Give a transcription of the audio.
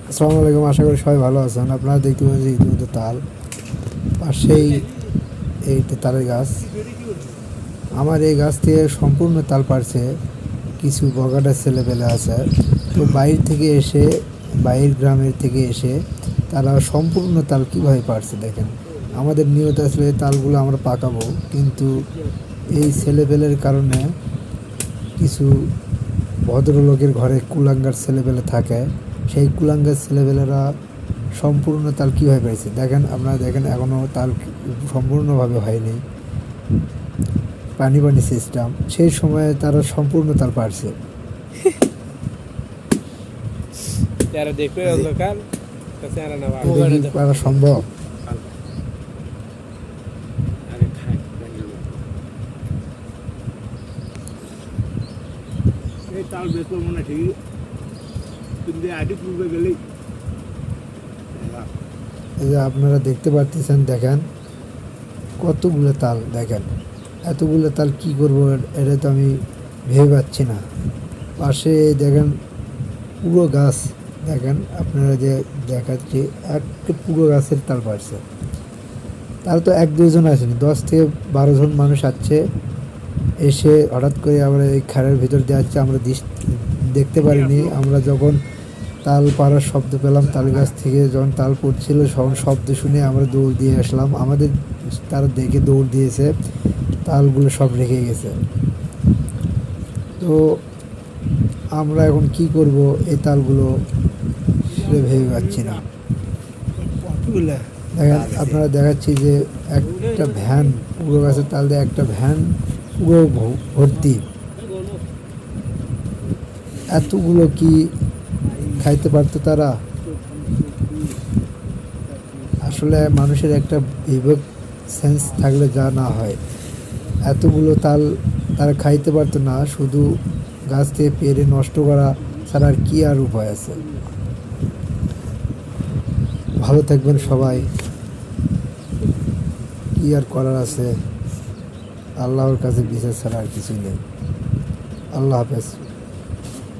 আসসালামু আলাইকুম, আশা করি সবাই ভালো আছেন। আপনারা দেখতে পাচ্ছেন ইতিমধ্যে তাল পাশেই এই তালের গাছ। আমার এই গাছ থেকে সম্পূর্ণ তাল পারছে কিছু বগাটার ছেলেপেলে আছে। তো বাইরের গ্রামের থেকে এসে তারা সম্পূর্ণ তাল কীভাবে পারছে দেখেন। আমাদের নিয়ত আসলে তালগুলো আমরা পাকাবো, কিন্তু এই ছেলেপেলের কারণে কিছু ভদ্রলোকের ঘরে কুলাঙ্গার ছেলেপেলে থাকে, সেই কুলাঙ্গার ছেলেপেলেরা সম্পূর্ণ তাল কীভাবে পেয়েছে দেখেন। আপনারা দেখেন এখনও তাল সম্পূর্ণভাবে হয়নি, পানি পানি সিস্টেম। সেই সময়ে তারা সম্পূর্ণ তাল পারছে। এটা কি পারা সম্ভব? তাল বেশ মনে ঠিকই, কিন্তু আটি পূর্বে গেলেই এই যে আপনারা দেখতে পাচ্ছেন, দেখেন কতগুলো তাল। দেখেন এতগুলো তাল কি করব, এটা তো আমি ভেবে পাচ্ছি না। পাশে দেখেন পুরো গাছ, দেখেন আপনারা যে দেখাচ্ছি একটা পুরো গাছের তাল পারছে। তার তো এক দুজন আসেনি, 10 থেকে 12 জন মানুষ আসছে। এসে হঠাৎ করে আমরা এই খাড়ের ভিতর দিয়ে আসছে, আমরা দেখতে পারিনি। আমরা যখন তাল পাড়ার শব্দ পেলাম, তাল গাছ থেকে যখন তাল পড়ছিল শব্দ শুনে আমরা দৌড় দিয়ে আসলাম। আমাদের তারা দেখে দৌড় দিয়েছে, তালগুলো সব রেখে গেছে। তো আমরা এখন কি করব, এই তালগুলো সেটা ভেবে পাচ্ছি না। দেখেন আপনারা দেখাচ্ছি যে একটা ভ্যান, পুরো গাছের তাল দিয়ে একটা ভ্যান পুরো ভর্তি। এতগুলো কি খাইতে পারতো তারা? আসলে মানুষের একটা বিবেক সেন্স থাকলে যা না হয়, এতগুলো তাল তারা খাইতে পারতো না। শুধু গাছ থেকে পেরে নষ্ট করা ছাড়া আর কি আর উপায় আছে? ভালো থাকবেন সবাই, কি আর করার আছে? আল্লাহর কাছে বিচার ছাড়া আর কিছুই নেই। আল্লাহ হাফেজ।